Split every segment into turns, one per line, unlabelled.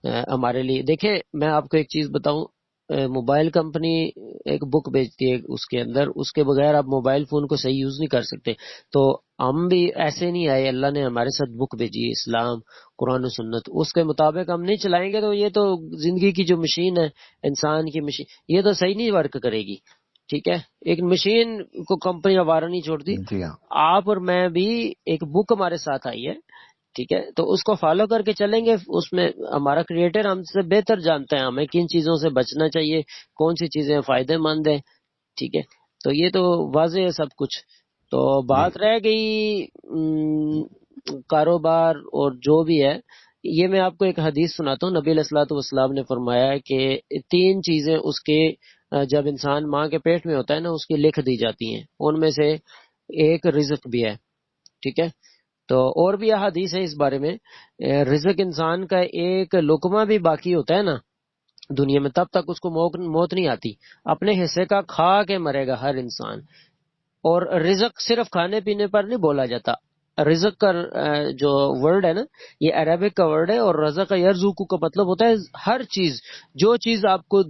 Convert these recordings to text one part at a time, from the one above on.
ہمارے لیے دیکھیں میں آپ کو ایک چیز بتاؤں، موبائل کمپنی ایک بک بیچتی ہے، اس کے اندر اس کے بغیر آپ موبائل فون کو صحیح یوز نہیں کر سکتے. تو ہم بھی ایسے نہیں آئے، اللہ نے ہمارے ساتھ بک بھیجی ہے اسلام قرآن و سنت، اس کے مطابق ہم نہیں چلائیں گے تو یہ تو زندگی کی جو مشین ہے، انسان کی مشین، یہ تو صحیح نہیں ورک کرے گی. ٹھیک ہے، ایک مشین کو کمپنی آوارہ نہیں چھوڑتی.
جی ہاں.
آپ اور میں بھی ایک بک ہمارے ساتھ آئی ہے، ٹھیک ہے، تو اس کو فالو کر کے چلیں گے. اس میں ہمارا کریٹر ہم سے بہتر جانتا ہے ہمیں کن چیزوں سے بچنا چاہیے، کون سی چیزیں فائدہ مند ہیں. ٹھیک ہے، تو یہ تو واضح ہے سب کچھ. تو
جی
بات رہ گئی کاروبار اور جو بھی ہے. یہ میں آپ کو ایک حدیث سناتا ہوں. نبی علیہ الصلوۃ والسلام نے فرمایا ہے کہ 3 چیزیں اس کے جب انسان ماں کے پیٹ میں ہوتا ہے نا اس کی لکھ دی جاتی ہیں، ان میں سے ایک رزق بھی ہے. ٹھیک ہے، تو اور بھی احادیث ہے اس بارے میں. رزق انسان کا ایک لقمہ بھی باقی ہوتا ہے نا دنیا میں، تب تک اس کو موت نہیں آتی. اپنے حصے کا کھا کے مرے گا ہر انسان. اور رزق صرف کھانے پینے پر نہیں بولا جاتا. رزق کا جو ورڈ ہے نا یہ عربک کا ورڈ ہے، اور رزق یرزق کا مطلب ہوتا ہے ہر چیز، جو چیز آپ کو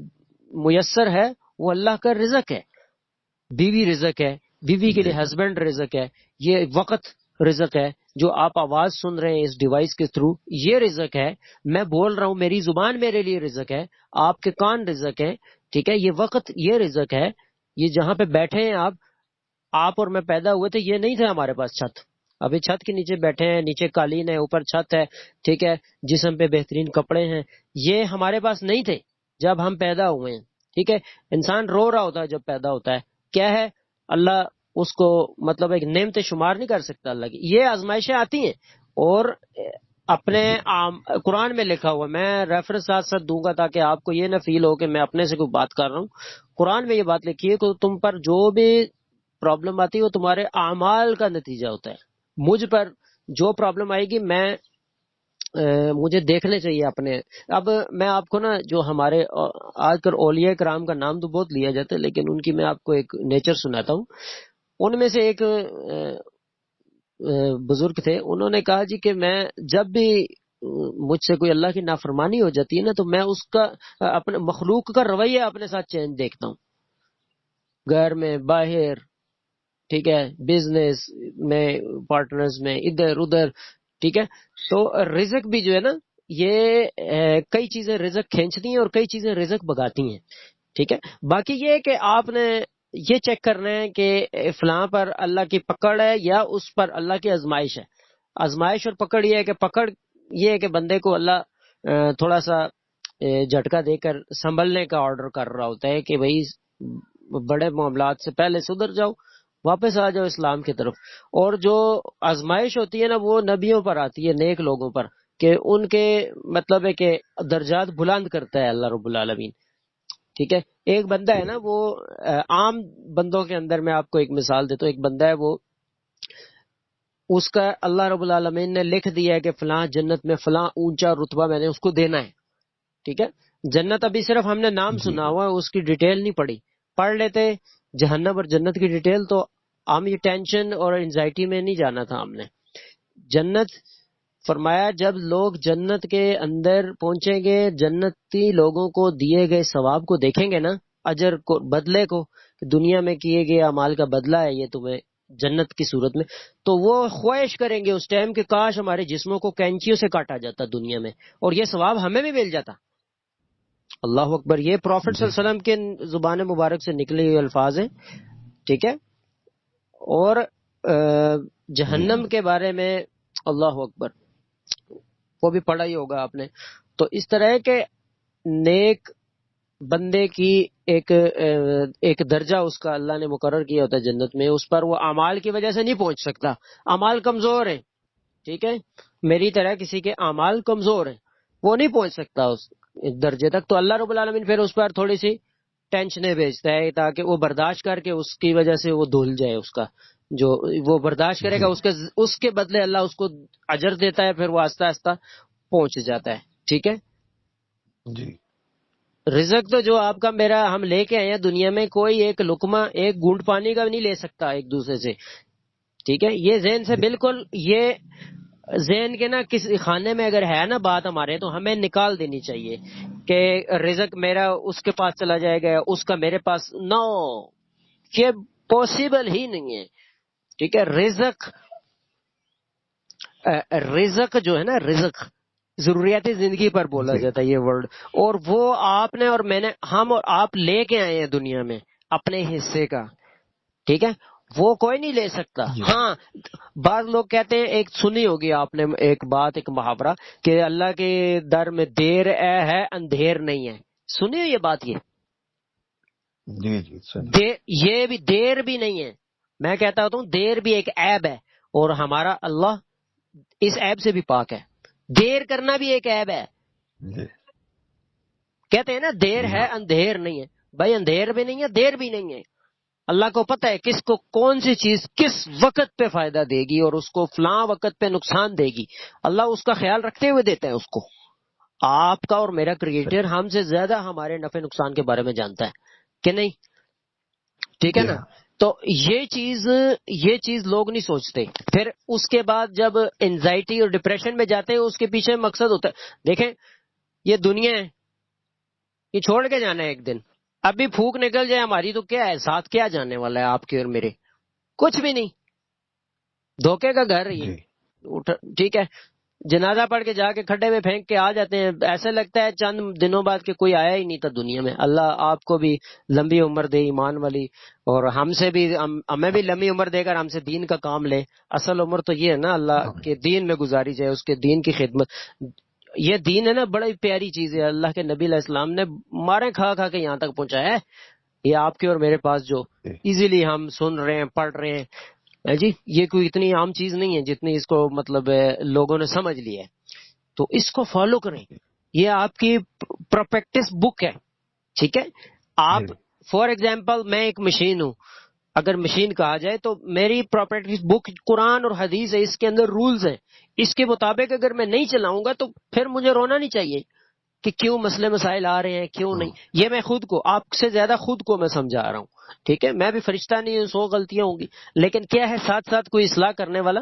میسر ہے وہ اللہ کا رزق ہے. بیوی رزق ہے، بیوی کے لیے
جی
ہسبینڈ رزق ہے. یہ وقت رزق ہے، جو آپ آواز سن رہے ہیں اس ڈیوائس کے تھرو یہ رزق ہے. میں بول رہا ہوں میری زبان میرے لیے رزق ہے، آپ کے کان رزق ہے. ٹھیک ہے، یہ وقت یہ رزق ہے. یہ جہاں پہ بیٹھے ہیں آپ اور میں پیدا ہوئے تھے یہ نہیں تھے ہمارے پاس چھت، ابھی چھت کے نیچے بیٹھے ہیں، نیچے قالین ہے اوپر چھت ہے. ٹھیک ہے، جسم پہ بہترین کپڑے ہیں، یہ ہمارے پاس نہیں تھے جب ہم پیدا ہوئے ہیں. ٹھیک ہے، انسان رو رہا ہوتا ہے جب پیدا ہوتا ہے، کیا ہے اللہ اس کو مطلب ایک نعمت شمار نہیں کر سکتا اللہ کی. یہ آزمائشیں آتی ہیں اور اپنے قرآن میں لکھا ہوا، میں ریفرنس ساتھ ساتھ دوں گا تاکہ آپ کو یہ نہ فیل ہو کہ میں اپنے سے کوئی بات کر رہا ہوں. قرآن میں یہ بات لکھی ہے کہ تم پر جو بھی پرابلم آتی ہے وہ تمہارے اعمال کا نتیجہ ہوتا ہے. مجھ پر جو پرابلم آئے گی مجھے دیکھنے چاہیے اپنے. اب میں آپ کو نا جو ہمارے آج کل اولیاء کرام کا نام تو بہت لیا جاتا ہے، لیکن ان کی میں آپ کو ایک نیچر سناتا ہوں. ان میں سے ایک بزرگ تھے، انہوں نے کہا جی کہ میں جب بھی مجھ سے کوئی اللہ کی نافرمانی ہو جاتی ہے نا تو میں اس کا اپنے مخلوق کا رویہ اپنے ساتھ چینج دیکھتا ہوں، گھر میں باہر. ٹھیک ہے، بزنس میں پارٹنرز میں ادھر ادھر. ٹھیک ہے، تو رزق بھی جو ہے نا یہ کئی چیزیں رزق کھینچتی ہیں اور کئی چیزیں رزق بگاتی ہیں. ٹھیک ہے، باقی یہ ہے کہ آپ نے یہ چیک کرنا ہے کہ فلاں پر اللہ کی پکڑ ہے یا اس پر اللہ کی آزمائش ہے. آزمائش اور پکڑ یہ ہے کہ پکڑ یہ ہے کہ بندے کو اللہ تھوڑا سا جھٹکا دے کر سنبھلنے کا آرڈر کر رہا ہوتا ہے کہ بھائی بڑے معاملات سے پہلے سدھر جاؤ، واپس آ جاؤ اسلام کی طرف. اور جو آزمائش ہوتی ہے نا وہ نبیوں پر آتی ہے، نیک لوگوں پر، کہ ان کے مطلب ہے کہ درجات بلند کرتا ہے اللہ رب العالمین. ٹھیک ہے، ایک بندہ ہے نا وہ عام بندوں کے اندر، میں آپ کو ایک مثال دیتا ہوں. ایک بندہ ہے وہ اس کا اللہ رب العالمین نے لکھ دیا ہے کہ فلاں جنت میں فلاں اونچا رتبہ میں نے اس کو دینا ہے. ٹھیک ہے، جنت ابھی صرف ہم نے نام
جی
سنا ہوا ہے، اس کی ڈیٹیل نہیں پڑھی. پڑھ لیتے جہنم اور جنت کی ڈیٹیل تو ہم یہ ٹینشن اور انزائٹی میں نہیں جانا تھا ہم نے. جنت فرمایا جب لوگ جنت کے اندر پہنچیں گے، جنتی لوگوں کو دیے گئے ثواب کو دیکھیں گے نا، اجر کو، بدلے کو، دنیا میں کیے گئے اعمال کا بدلہ ہے یہ تمہیں جنت کی صورت میں، تو وہ خواہش کریں گے اس ٹائم کہ کاش ہمارے جسموں کو کینچیوں سے کاٹا جاتا دنیا میں اور یہ ثواب ہمیں بھی مل جاتا. اللہ اکبر، یہ پروفٹ صلی
جی
اللہ علیہ وسلم کے زبان مبارک سے نکلے ہوئے الفاظ ہیں. ٹھیک ہے، اور
جی ہاں.
جہنم کے بارے میں اللہ اکبر وہ بھی پڑھا ہی ہوگا آپ نے. تو اس طرح ہے کہ نیک بندے کی ایک درجہ اس کا اللہ نے مقرر کیا ہوتا ہے جنت میں، اس پر وہ اعمال کی وجہ سے نہیں پہنچ سکتا. اعمال کمزور ہیں، ٹھیک ہے، میری طرح کسی کے اعمال کمزور ہیں، وہ نہیں پہنچ سکتا اس درجے تک. تو اللہ رب العالمین پھر اس پر تھوڑی سی ٹینشنیں بھیجتا ہے تاکہ وہ برداشت کر کے اس کی وجہ سے وہ دھل جائے. اس کا جو وہ برداشت کرے گا
جی
اس کے بدلے اللہ اس کو اجر دیتا ہے، پھر وہ آہستہ آہستہ پہنچ جاتا ہے. ٹھیک ہے،
جی
رزق تو جو آپ کا میرا ہم لے کے آئے ہیں دنیا میں، کوئی ایک لقمہ ایک گھونٹ پانی کا نہیں لے سکتا ایک دوسرے سے. ٹھیک ہے، یہ ذہن سے
جی
بالکل یہ ذہن کے نا کسی خانے میں اگر ہے نا بات ہمارے، تو ہمیں نکال دینی چاہیے کہ رزق میرا اس کے پاس چلا جائے گا، اس کا میرے پاس. نو، یہ پاسبل ہی نہیں ہے. ٹھیک ہے، رزق جو ہے نا، رزق ضروریات زندگی پر بولا
جی
جاتا ہے یہ ورڈ، اور وہ آپ نے اور میں نے، ہم اور آپ لے کے آئے ہیں دنیا میں اپنے حصے کا. ٹھیک ہے، وہ کوئی نہیں لے سکتا.
جی
ہاں، بعض لوگ کہتے ہیں، ایک سنی ہوگی آپ نے ایک بات، ایک محاورہ، کہ اللہ کے در میں دیر ہے اندھیر نہیں ہے. سنی ہو یہ بات؟
جی جی سنیے.
یہ بھی دیر بھی نہیں ہے. میں کہتا ہوں دیر بھی ایک عیب ہے، اور ہمارا اللہ اس عیب سے بھی پاک ہے. دیر کرنا بھی ایک عیب ہے.
جی
کہتے ہیں نا دیر
جی
ہے
ہاں
اندھیر نہیں ہے. بھائی اندھیر بھی نہیں ہے، دیر بھی نہیں ہے. اللہ کو پتہ ہے کس کو کون سی چیز کس وقت پہ فائدہ دے گی اور اس کو فلاں وقت پہ نقصان دے گی. اللہ اس کا خیال رکھتے ہوئے دیتا ہے اس کو. آپ کا اور میرا کریٹر
صحیح.
ہم سے زیادہ ہمارے نفع نقصان کے بارے میں جانتا ہے کہ نہیں؟ ٹھیک ہے
جی
نا؟
ہاں.
تو یہ چیز لوگ نہیں سوچتے. پھر اس کے بعد جب انزائٹی اور ڈپریشن میں جاتے ہیں، اس کے پیچھے مقصد ہوتا ہے. دیکھیں، یہ دنیا ہے، یہ چھوڑ کے جانا ہے ایک دن. ابھی پھونک نکل جائے ہماری تو کیا ہے، ساتھ کیا جانے والا ہے آپ کے اور میرے؟ کچھ بھی نہیں. دھوکے کا گھر ہے
جی
یہ. ٹھیک ہے، جنازہ پڑھ کے جا کے کھڈے میں پھینک کے آ جاتے ہیں. ایسے لگتا ہے چند دنوں بعد کہ کوئی آیا ہی نہیں تھا دنیا میں. اللہ آپ کو بھی لمبی عمر دے، ایمان والی، اور ہمیں بھی لمبی عمر دے کر ہم سے دین کا کام لے. اصل عمر تو یہ ہے نا اللہ
آمین.
کے دین میں گزاری جائے، اس کے دین کی خدمت. یہ دین ہے نا، بڑی پیاری چیز ہے. اللہ کے نبی علیہ السلام نے مارے کھا کھا کے یہاں تک پہنچایا ہے. یہ آپ کے اور میرے پاس جو
جی
ایزیلی ہم سن رہے ہیں، پڑھ رہے ہیں جی، یہ کوئی اتنی عام چیز نہیں ہے جتنی اس کو مطلب لوگوں نے سمجھ لی ہے. تو اس کو فالو کریں. یہ آپ کی پروپیکٹس بک ہے. ٹھیک ہے، آپ
جی
فار ایگزامپل میں ایک مشین ہوں. اگر مشین کہا جائے تو میری پراپرٹی بک قرآن اور حدیث ہے، اس کے اندر رولز ہیں. اس کے مطابق اگر میں نہیں چلاؤں گا تو پھر مجھے رونا نہیں چاہیے کہ کیوں مسئلے مسائل آ رہے ہیں، کیوں نہیں. یہ میں خود کو، آپ سے زیادہ خود کو میں سمجھا رہا ہوں. ٹھیک ہے، میں بھی فرشتہ نہیں ہوں، 100 غلطیاں ہوں گی. لیکن کیا ہے، ساتھ ساتھ کوئی اصلاح کرنے والا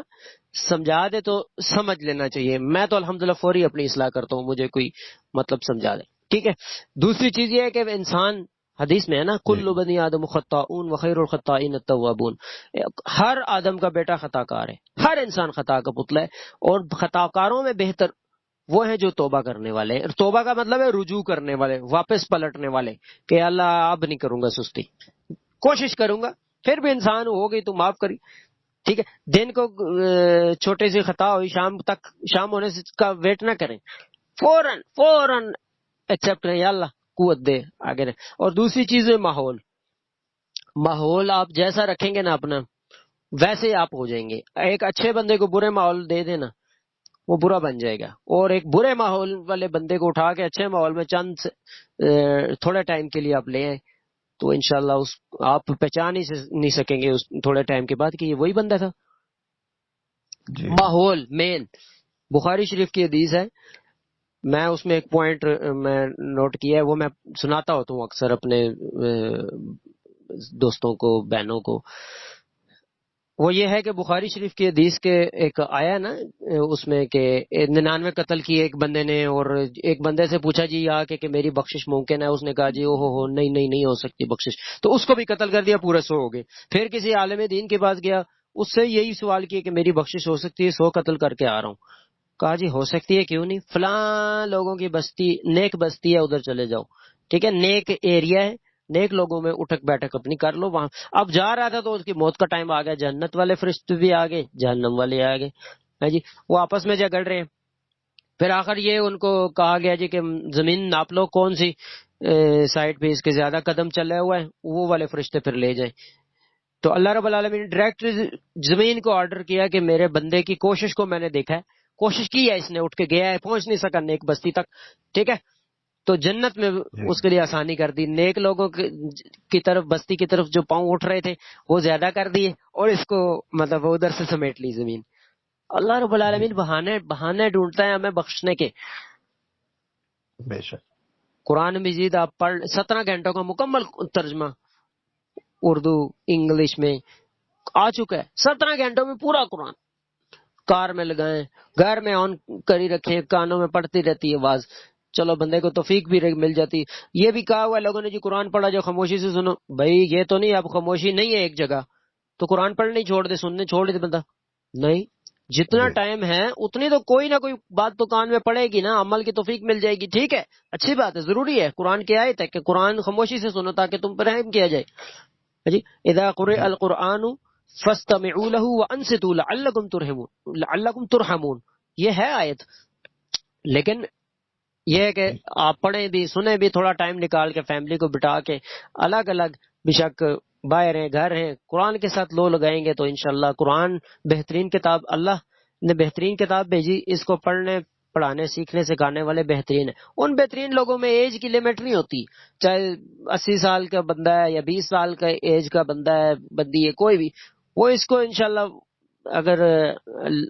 سمجھا دے تو سمجھ لینا چاہیے. میں تو الحمدللہ فوری اپنی اصلاح کرتا ہوں، مجھے کوئی مطلب سمجھا دے. ٹھیک ہے، دوسری چیز یہ ہے کہ انسان، حدیث میں ہے نا،
جی
کل بنی آدم خطاؤن وخیر الخطائین التوابون. ہر آدم کا بیٹا خطا کار ہے، ہر انسان خطا کا پتلا ہے، اور خطا کاروں میں بہتر وہ ہیں جو توبہ کرنے والے ہیں. توبہ کا مطلب ہے رجوع کرنے والے، واپس پلٹنے والے، کہ اللہ اب نہیں کروں گا سستی، کوشش کروں گا. پھر بھی انسان ہو گئی تو معاف کری. ٹھیک ہے، دن کو چھوٹی سی خطا ہوئی، شام ہونے کا ویٹ نہ کریں، فوراً ایکسپٹ کریں، یا اللہ قوت دے آگے رہیں. اور دوسری چیز ہے ماحول آپ جیسا رکھیں گے نا اپنا، ویسے ہی آپ ہو جائیں گے. ایک اچھے بندے کو برے ماحول دے دینا، وہ برا بن جائے گا. اور ایک برے ماحول والے بندے کو اٹھا کے اچھے ماحول میں تھوڑے ٹائم کے لیے آپ لے آئیں، تو انشاءاللہ آپ پہچان ہی نہیں سکیں گے اس تھوڑے ٹائم کے بعد کہ یہ وہی بندہ تھا.
جی
ماحول مین. بخاری شریف کی حدیث ہے، میں اس میں ایک پوائنٹ میں نوٹ کیا ہے، وہ میں سناتا ہوتا ہوں اکثر اپنے دوستوں کو، بہنوں کو. وہ یہ ہے کہ بخاری شریف کی حدیث کے ایک آیا نا اس میں کہ 99 قتل کی ایک بندے نے، اور ایک بندے سے پوچھا جی آ کہ میری بخشش ممکن ہے. اس نے کہا جی او ہو نہیں ہو سکتی بخشش، تو اس کو بھی قتل کر دیا، پورے 100 ہو گئے. پھر کسی عالم دین کے پاس گیا، اس سے یہی سوال کیا کہ میری بخشش ہو سکتی ہے، 100 قتل کر کے آ رہا ہوں. کہا جی ہو سکتی ہے، کیوں نہیں، فلاں لوگوں کی بستی، نیک بستی ہے، ادھر چلے جاؤ. ٹھیک ہے، نیک ایریا ہے، نیک لوگوں میں اٹھک بیٹھک اپنی کر لو وہاں. اب جا رہا تھا تو اس کی موت کا ٹائم آ گیا، جنت والے فرشتے بھی آ گئے، جہنم والے آ گئے. ہاں جی، وہ آپس میں جھگڑ رہے ہیں. پھر آخر یہ ان کو کہا گیا جی کہ زمین ناپ لو، کون سی سائڈ پہ اس کے زیادہ قدم چلے ہوا ہے، وہ والے فرشتے پھر لے جائیں. تو اللہ رب العالمین نے ڈائریکٹ زمین کو آرڈر کیا کہ میرے بندے کی کوشش کو میں نے دیکھا ہے، کوشش کی ہے اس نے، اٹھ کے گیا ہے، پہنچ نہیں سکا نیک بستی تک. ٹھیک ہے، تو جنت میں
جی
اس کے لیے آسانی کر دی. نیک لوگوں کی طرف، بستی کی طرف جو پاؤں اٹھ رہے تھے وہ زیادہ کر دیے، اور اس کو مطلب ادھر سے سمیٹ لی زمین. اللہ رب
جی
العالمین بہانے ڈھونڈتا ہے ہمیں بخشنے کے.
بے شک.
قرآن مجید آپ پڑھ، 17 گھنٹوں کا مکمل ترجمہ اردو انگلش میں آ چکا ہے. 17 گھنٹوں میں پورا قرآن کار میں لگائیں، گھر میں آن کری رکھیں، کانوں میں پڑتی رہتی ہے آواز، چلو بندے کو توفیق بھی مل جاتی۔ یہ بھی کہا ہوا ہے لوگوں نے جی قرآن پڑھا جو خاموشی سے سنو، بھائی یہ تو نہیں، اب خاموشی نہیں ہے ایک جگہ تو قرآن پڑھنے ہی چھوڑ دے، سننے چھوڑ دے بندہ، نہیں، جتنا
جی
ٹائم ہے اتنی تو کوئی نہ کوئی بات تو کان میں پڑے گی نا، عمل کی توفیق مل جائے گی، ٹھیک ہے، اچھی بات ہے، ضروری ہے، قرآن کی آیت ہے کہ قرآن خاموشی سے سنو تاکہ تم پر رحم کیا جائے جی۔ اذا قرئ
جی
القرآن فاستمعوا له وانصتوا لعلکم ترحمون، یہ ہے آیت۔ لیکن یہ ہے کہ
جی
آپ پڑھیں بھی سنیں بھی، تھوڑا ٹائم نکال کے فیملی کو بٹا کے، الگ الگ، بے شک باہر ہیں گھر ہیں، قرآن کے ساتھ لو لگائیں گے تو انشاءاللہ قرآن بہترین کتاب، اللہ نے بہترین کتاب بھیجی، اس کو پڑھنے پڑھانے سیکھنے سکھانے والے بہترین ہیں۔ ان بہترین لوگوں میں ایج کی لمٹ نہیں ہوتی، چاہے 80 سال کا بندہ ہے یا 20 سال کا ایج کا بندہ ہے، بندی ہے، کوئی بھی، وہ اس کو انشاءاللہ اگر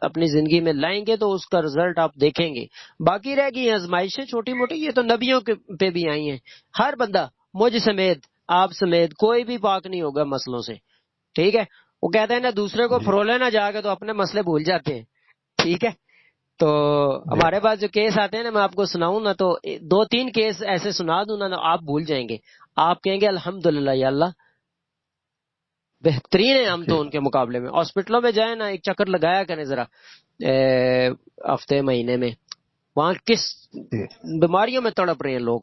اپنی زندگی میں لائیں گے تو اس کا رزلٹ آپ دیکھیں گے۔ باقی رہ گئی آزمائشیں چھوٹی موٹی، یہ تو نبیوں پہ بھی آئی ہیں، ہر بندہ مجھ سمیت آپ سمیت کوئی بھی پاک نہیں ہوگا مسئلوں سے، ٹھیک ہے۔ وہ کہتے ہیں نا دوسرے کو
جی
فرولے نہ جا کے تو اپنے مسئلے بھول جاتے ہیں، ٹھیک ہے۔ تو
جی
ہمارے پاس جو کیس آتے ہیں نا، میں آپ کو سناؤں نا تو 2-3 کیس ایسے سنا دوں نا آپ بھول جائیں گے، آپ کہیں گے الحمدللہ یا اللہ بہترین ہیں ہم
جی
تو ان کے مقابلے میں۔ ہاسپٹلوں میں جائیں نا، ایک چکر لگایا کریں ذرا ہفتے مہینے میں، وہاں کس
جی
بیماریوں میں تڑپ رہے ہیں لوگ،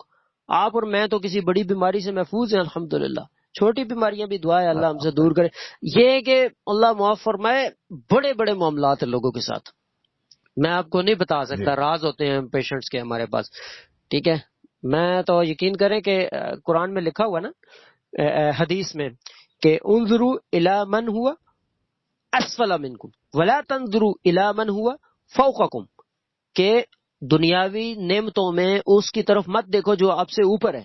آپ اور میں تو کسی بڑی بیماری سے محفوظ ہیں الحمدللہ، چھوٹی بیماریاں بھی دعا ہے اللہ ہم سے دور کرے۔ یہ کہ اللہ معاف فرمائے، بڑے بڑے معاملات ہیں لوگوں کے ساتھ، میں آپ کو نہیں بتا
جی
سکتا، راز ہوتے ہیں پیشنٹس کے ہمارے پاس، ٹھیک ہے۔ میں تو یقین کریں کہ قرآن میں لکھا ہوا نا، حدیث میں کہ انظروا الی من ہوا اسفل منکم ولا تنظروا الی من ہوا فوقکم، کہ دنیاوی نعمتوں میں اس کی طرف مت دیکھو جو آپ سے اوپر ہے،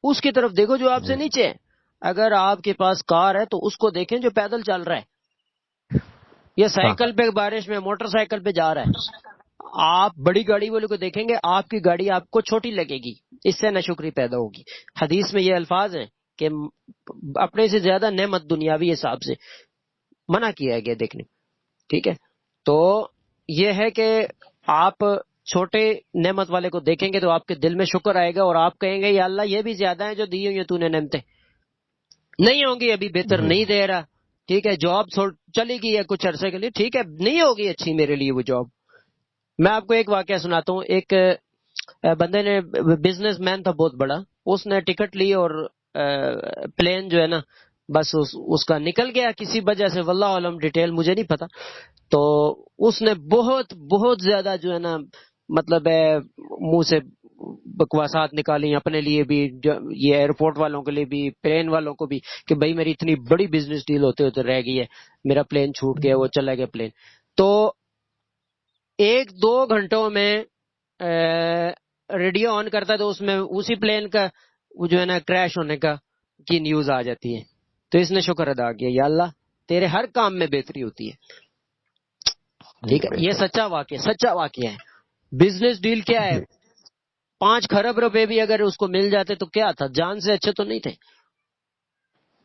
اس کی طرف دیکھو جو آپ سے
جی
نیچے ہے۔ اگر آپ کے پاس کار ہے تو اس کو دیکھیں جو پیدل چل رہا ہے، یا
ہاں
سائیکل پہ بارش میں موٹر سائیکل پہ جا رہا ہے۔ آپ بڑی گاڑی والے کو دیکھیں گے، آپ کی گاڑی آپ کو چھوٹی لگے گی، اس سے ناشکری پیدا ہوگی۔ حدیث میں یہ الفاظ ہیں کہ اپنے سے زیادہ نعمت دنیاوی حساب سے منع کیا گیا دیکھنے، ٹھیک ہے۔ تو یہ ہے کہ آپ چھوٹے نعمت والے کو دیکھیں گے تو آپ کے دل میں شکر آئے گا، اور آپ کہیں گے یا اللہ یہ بھی زیادہ ہیں جو دی ہوئی ہیں تو نے نعمتیں، نہیں ہوں گی ابھی بہتر
جی
نہیں دے رہا، ٹھیک ہے، جاب چلی گئی ہے کچھ عرصے کے لیے، ٹھیک ہے، نہیں ہوگی اچھی میرے لیے وہ جاب۔ میں آپ کو ایک واقعہ سناتا ہوں، ایک بندے نے، بزنس مین تھا بہت بڑا، اس نے ٹکٹ لی اور پلین جو ہے نا بس اس کا نکل گیا کسی وجہ سے، واللہ عالم ڈیٹیل مجھے نہیں پتا۔ تو اس نے بہت بہت زیادہ جو ہے نا مطلب منہ سے بکواسات نکالی اپنے لیے بھی، یہ ایئرپورٹ والوں کے لیے بھی، پلین والوں کو بھی، کہ بھائی میری اتنی بڑی بزنس ڈیل ہوتے ہوتے رہ گئی ہے، میرا پلین چھوٹ گیا، وہ چلا گیا پلین۔ تو 1-2 گھنٹوں میں ریڈیو آن کرتا ہے تو اس میں اسی پلین کا وہ جو ہے نا کریش ہونے کی نیوز آ جاتی ہے۔ تو اس نے شکر ادا کیا، یا اللہ تیرے ہر کام میں بہتری ہوتی ہے،
جی
ٹھیک ہے۔
بے
یہ
شک
سچا واقعہ ہے۔ بزنس ڈیل کیا ہے،
جی
5 خرب روپے بھی اگر اس کو مل جاتے تو کیا تھا، جان سے اچھے تو نہیں تھے،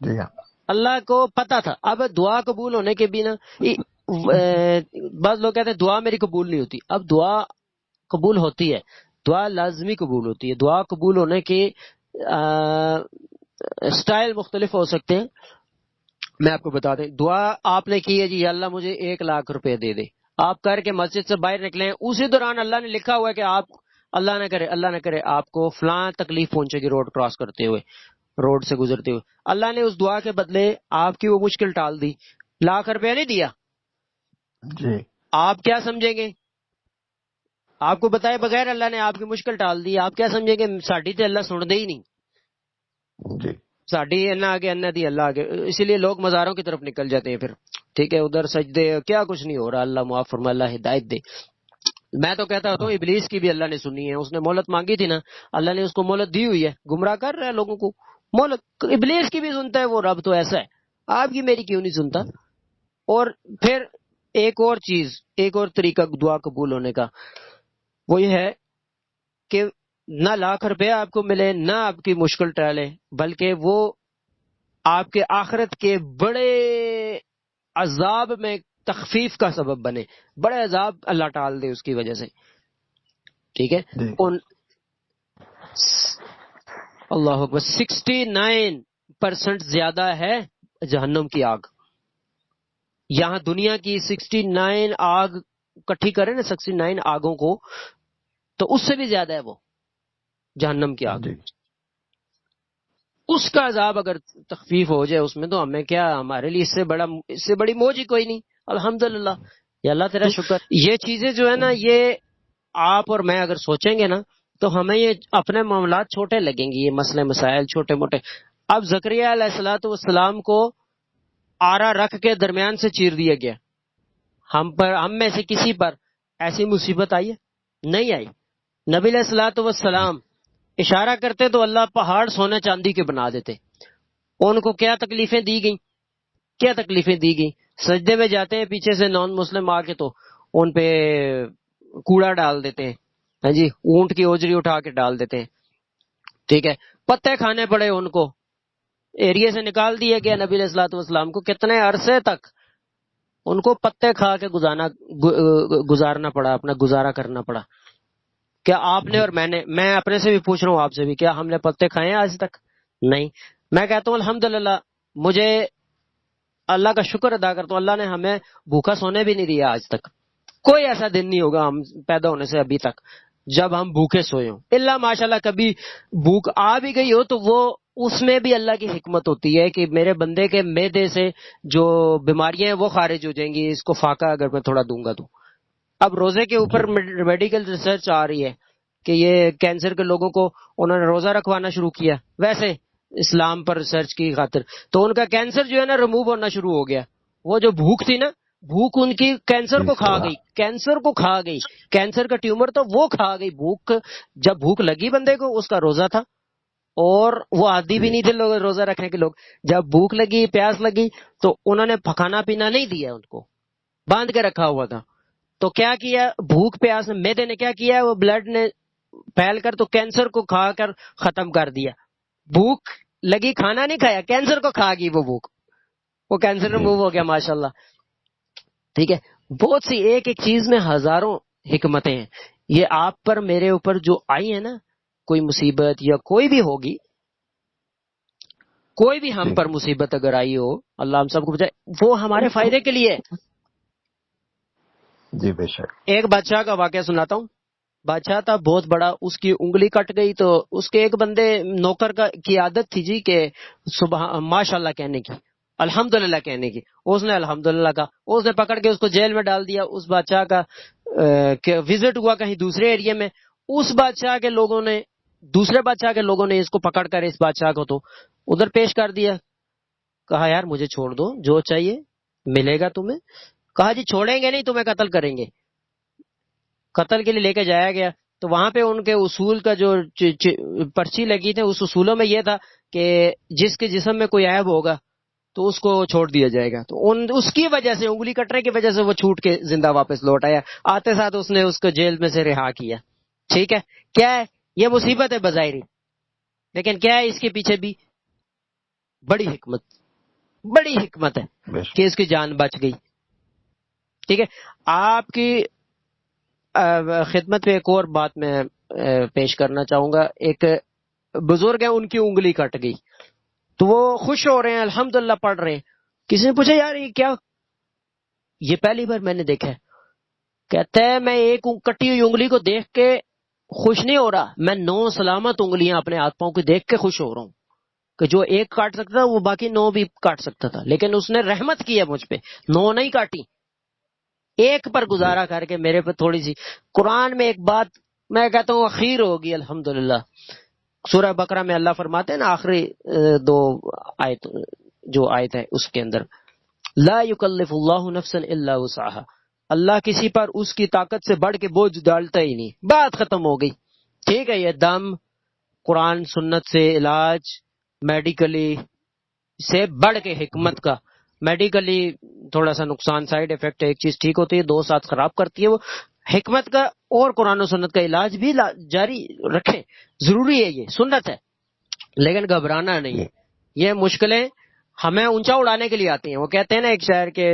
جی ہاں
اللہ کو پتا تھا۔ اب دعا قبول ہونے کے بھی نا، بعض لوگ کہتے ہیں دعا میری قبول نہیں ہوتی، اب دعا قبول ہوتی ہے، دعا لازمی قبول ہوتی ہے۔ دعا قبول ہونے کے سٹائل مختلف ہو سکتے ہیں، میں آپ کو بتا دیں، دعا آپ نے کی ہے جی یا اللہ مجھے 1 لاکھ روپے دے دے، آپ کر کے مسجد سے باہر نکلے، اسی دوران اللہ نے لکھا ہوا ہے کہ آپ، اللہ نہ کرے آپ کو فلاں تکلیف پہنچے گی روڈ کراس کرتے ہوئے، روڈ سے گزرتے ہوئے، اللہ نے اس دعا کے بدلے آپ کی وہ مشکل ٹال دی، 1 لاکھ روپے نہیں دیا،
جی
آپ کیا سمجھیں گے؟ آپ کو بتائے بغیر اللہ نے آپ کی مشکل ٹال دی، آپ کیا سمجھیں گے ساڈی تے اللہ سن دے ہی نہیں،
جی
ساڈی اللہ آگے اللہ دی اللہ آگے، اسی لیے لوگ مزاروں کی طرف نکل جاتے ہیں پھر، ٹھیک ہے، ادھر سجدے، کیا کچھ نہیں ہو رہا، اللہ معاف فرمائے، اللہ ہدایت دے۔ میں تو کہتا ہوتا ہوں ابلیس کی بھی اللہ نے سنی ہے، اس نے مہلت مانگی تھی نا، اللہ نے اس کو مہلت دی ہوئی ہے، گمراہ کر رہا ہے لوگوں کو، مہلت ابلیس کی بھی سنتا ہے وہ رب، تو ایسا ہے آپ کی میری کیوں نہیں سنتا؟ اور پھر ایک اور چیز، ایک اور طریقہ دعا قبول ہونے کا، وہ یہ ہے کہ نہ 1 لاکھ روپے آپ کو ملے، نہ آپ کی مشکل ٹالے، بلکہ وہ آپ کے آخرت کے بڑے عذاب میں تخفیف کا سبب بنے، بڑے عذاب اللہ ٹال دے اس کی وجہ سے. ٹھیک ہے.
جی
ان اللہ اکبر 69% زیادہ ہے جہنم کی آگ. یہاں دنیا کی 69 آگ کٹھی کریں نا، 69 آگوں کو، تو اس سے بھی زیادہ ہے وہ جہنم کی آگ.
جی
اس کا عذاب اگر تخفیف ہو جائے اس میں، تو ہمیں کیا، ہمارے لیے اس سے بڑی موج ہی کوئی نہیں. الحمدللہ. یا اللہ تیرا شکر. یہ چیزیں جو ہے نا، یہ آپ اور میں اگر سوچیں گے نا، تو ہمیں یہ اپنے معاملات چھوٹے لگیں گے، یہ مسئلے مسائل چھوٹے موٹے. اب زکریا علیہ السلام کو آرا رکھ کے درمیان سے چیر دیا گیا. ہم میں سے کسی پر ایسی مصیبت آئی ہے؟ نہیں آئی. نبی علیہ السلام اشارہ کرتے تو اللہ پہاڑ سونے چاندی کے بنا دیتے. ان کو کیا تکلیفیں دی گئیں، کیا تکلیفیں دی گئیں. سجدے میں جاتے ہیں پیچھے سے نان مسلم آ کے، تو ان پہ کوڑا ڈال دیتے ہیں. ہاں جی، اونٹ کی اوجری اٹھا کے ڈال دیتے ہیں. ٹھیک ہے. پتے کھانے پڑے ان کو، ایریے سے نکال دیا گیا نبی علیہ السلام کو. کتنے عرصے تک ان کو پتے کھا کے گزارنا پڑا، اپنا گزارا کرنا پڑا. کیا آپ نے اور میں اپنے سے بھی پوچھ رہا ہوں، آپ سے بھی، کیا ہم نے پتے کھائے ہیں آج تک؟ نہیں. میں کہتا ہوں الحمدللہ، مجھے اللہ کا شکر ادا کرتا ہوں، اللہ نے ہمیں بھوکا سونے بھی نہیں دیا آج تک. کوئی ایسا دن نہیں ہوگا ہم پیدا ہونے سے ابھی تک جب ہم بھوکے سوئے ہوں. اللہ ماشاءاللہ کبھی بھوک آ بھی گئی ہو تو وہ اس میں بھی اللہ کی حکمت ہوتی ہے کہ میرے بندے کے معدے سے جو بیماریاں ہیں وہ خارج ہو جائیں گی، اس کو فاقہ اگر میں تھوڑا دوں گا تو. اب روزے کے اوپر میڈیکل ریسرچ آ رہی ہے کہ یہ کینسر کے لوگوں کو انہوں نے روزہ رکھوانا شروع کیا، ویسے اسلام پر ریسرچ کی خاطر. تو ان کا کینسر جو ہے نا ریموو ہونا شروع ہو گیا. وہ جو بھوک تھی نا، بھوک ان کی کینسر کو کھا گئی، کینسر کو کھا گئی. کینسر کا ٹیومر تو وہ کھا گئی. بھوک، جب بھوک لگی بندے کو، اس کا روزہ تھا، اور وہ عادی بھی نہیں تھے لوگ روزہ رکھنے کے لوگ. جب بھوک لگی، پیاس لگی، تو انہوں نے کھانا پینا نہیں دیا، ان کو باندھ کے رکھا ہوا تھا. تو کیا کیا، بھوک پیاس نے، معدے نے کیا کیا، وہ بلڈ نے پھیل کر تو کینسر کو کھا کر ختم کر دیا. بھوک لگی، کھانا نہیں کھایا، کینسر کو کھا گئی وہ بھوک، وہ کینسر ریموو ہو گیا ماشاءاللہ. ٹھیک ہے. بہت سی ایک ایک چیز میں ہزاروں حکمتیں ہیں. یہ آپ پر میرے اوپر جو آئی ہے نا، کوئی مصیبت یا کوئی بھی ہوگی، کوئی بھی ہم پر مصیبت اگر آئی ہو، اللہ ہم سب کو بچائے، وہ ہمارے فائدے کے لیے.
جی بے شک.
ایک بادشاہ کا واقعہ سناتا ہوں. بادشاہ تھا بہت بڑا، اس کی انگلی کٹ گئی تو اس کے ایک بندے نوکر کی عادت تھی جی کہ صبح ماشاء اللہ کہنے کی، الحمدللہ کہنے کی. اس نے الحمدللہ کہا، اس نے پکڑ کے اس کو جیل میں ڈال دیا. اس بادشاہ کا وزٹ ہوا کہیں دوسرے ایریا میں، اس بادشاہ کے لوگوں نے، دوسرے بادشاہ کے لوگوں نے اس کو پکڑ کر اس بادشاہ کو تو ادھر پیش کر دیا. کہا یار مجھے چھوڑ دو، جو چاہیے ملے گا تمہیں. کہا جی چھوڑیں گے نہیں، تمہیں قتل کریں گے. قتل کے لیے لے کے جایا گیا. تو وہاں پہ ان کے اصول کا جو پرچی لگی تھی، اس اصولوں میں یہ تھا کہ جس کے جسم میں کوئی عیب ہوگا تو اس کو چھوڑ دیا جائے گا. تو اس کی وجہ سے، انگلی کٹنے کی وجہ سے وہ چھوٹ کے زندہ واپس لوٹ آیا. آتے ساتھ اس نے اس کو جیل میں سے رہا کیا. ٹھیک ہے. کیا ہے یہ مصیبت ہے بظاہری، لیکن کیا ہے اس کے پیچھے بھی بڑی حکمت، بڑی حکمت ہے کہ اس کی جان بچ گئی. ٹھیک ہے. آپ کی خدمت میں ایک اور بات میں پیش کرنا چاہوں گا. ایک بزرگ ہے، ان کی انگلی کٹ گئی تو وہ خوش ہو رہے ہیں، الحمدللہ پڑھ رہے ہیں. کسی نے پوچھا یار یہ کیا؟ یہ پہلی بار میں نے دیکھا ہے. کہتا ہے میں ایک کٹی ہوئی انگلی کو دیکھ کے خوش نہیں ہو رہا، میں 9 سلامت انگلیاں اپنے ہاتھ پاؤں کو دیکھ کے خوش ہو رہا ہوں کہ جو ایک کاٹ سکتا تھا وہ باقی 9 بھی کاٹ سکتا تھا، لیکن اس نے رحمت کی ہے مجھ پہ، 9 نہیں کاٹی، ایک پر گزارا کر کے میرے پہ تھوڑی سی. قرآن میں ایک بات میں کہتا ہوں اخیر ہوگی الحمدللہ. سورہ بقرہ میں اللہ فرماتے ہیں نا، آخری 2 آیت جو آیت ہے اس کے اندر، لا یکلف اللہ نفسا الا وسعها، اللہ کسی پر اس کی طاقت سے بڑھ کے بوجھ ڈالتا ہی نہیں. بات ختم ہو گئی. ٹھیک ہے. یہ دم، قرآن سنت سے علاج، میڈیکلی سے بڑھ کے حکمت کا. میڈیکلی تھوڑا سا نقصان، سائیڈ افیکٹ، ایک چیز ٹھیک ہوتی ہے 2 ساتھ خراب کرتی ہے، وہ حکمت کا اور قرآن و سنت کا علاج بھی جاری رکھیں، ضروری ہے، یہ سنت ہے، لیکن گھبرانا نہیں ہے. یہ مشکلیں ہمیں اونچا اڑانے کے لیے آتی ہیں. وہ کہتے ہیں نا ایک شاعر کے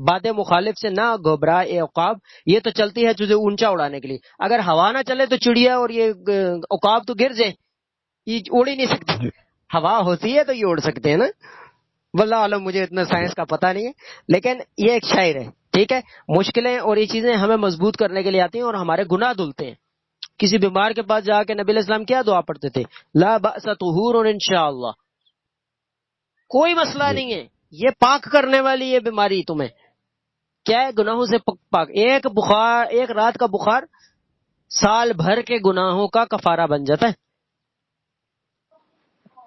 باد مخالف سے نہ گھبرا اے عقاب، یہ تو چلتی ہے تجھے اونچا اڑانے کے لیے. اگر ہوا نہ چلے تو چڑیا اور یہ عقاب تو گر جائیں، یہ اڑ ہی نہیں سکتے.
جی
ہوا ہوتی ہے تو یہ اڑ سکتے ہیں نا. واللہ عالم، مجھے اتنا سائنس کا پتہ نہیں ہے، لیکن یہ ایک شاعر ہے. ٹھیک ہے، مشکلیں اور یہ چیزیں ہمیں مضبوط کرنے کے لیے آتی ہیں اور ہمارے گناہ دھلتے ہیں. کسی بیمار کے پاس جا کے نبی علیہ السلام کیا دعا پڑھتے تھے؟ لا بأس طہور انشاءاللہ، کوئی مسئلہ
جی
نہیں ہے، یہ پاک کرنے والی یہ بیماری تمہیں کیا ہے، گناہوں سے پاک. ایک رات کا بخار سال بھر کے گناہوں کا کفارہ بن جاتا ہے.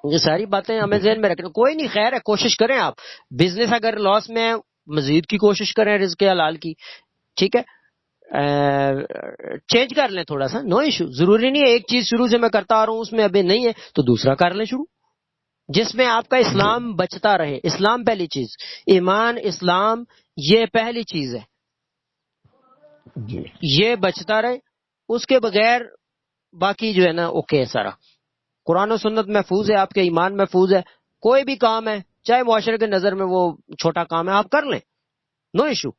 یہ ساری باتیں ہمیں
جی
ذہن میں رکھنا. کوئی نہیں، خیر ہے، کوشش کریں. آپ بزنس اگر لاس میں ہے، مزید کی کوشش کریں رزق حلال کی. ٹھیک ہے، چینج کر لیں تھوڑا سا، نو ایشو. ضروری نہیں ہے ایک چیز شروع سے میں کرتا آ رہا ہوں اس میں ابھی نہیں ہے تو دوسرا کر لیں شروع، جس میں آپ کا
جی
اسلام بچتا رہے. اسلام پہلی چیز، ایمان اسلام یہ پہلی چیز ہے،
جی
یہ بچتا رہے. اس کے بغیر باقی جو ہے نا اوکے ہے سارا. قرآن و سنت محفوظ ہے، آپ کے ایمان محفوظ ہے. کوئی بھی کام ہے چاہے معاشرے کے نظر میں وہ چھوٹا کام ہے آپ کر لیں، نو ایشو.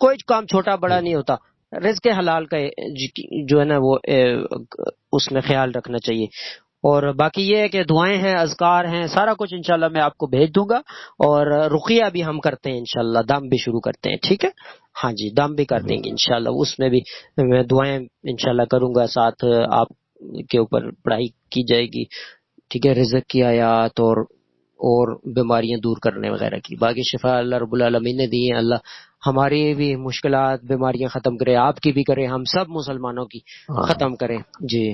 کوئی کام چھوٹا بڑا
جی
نہیں ہوتا. رزق حلال کا جو ہے نا وہ اس میں خیال رکھنا چاہیے. اور باقی یہ ہے کہ دعائیں ہیں، اذکار ہیں، سارا کچھ انشاءاللہ میں آپ کو بھیج دوں گا. اور رقیہ بھی ہم کرتے ہیں انشاءاللہ، دم بھی شروع کرتے ہیں. ٹھیک ہے، ہاں جی، دم بھی کر
جی
دیں گے انشاءاللہ. اس میں بھی میں دعائیں انشاءاللہ کروں گا، ساتھ آپ کے اوپر پڑھائی کی جائے گی. ٹھیک ہے، رزق کی آیات اور بیماریاں دور کرنے وغیرہ کی. باقی شفا اللہ رب العالمین نے دی ہیں. اللہ ہماری بھی مشکلات بیماریاں ختم کرے، آپ کی بھی کرے، ہم سب مسلمانوں کی
ہاں
ختم کرے. جی.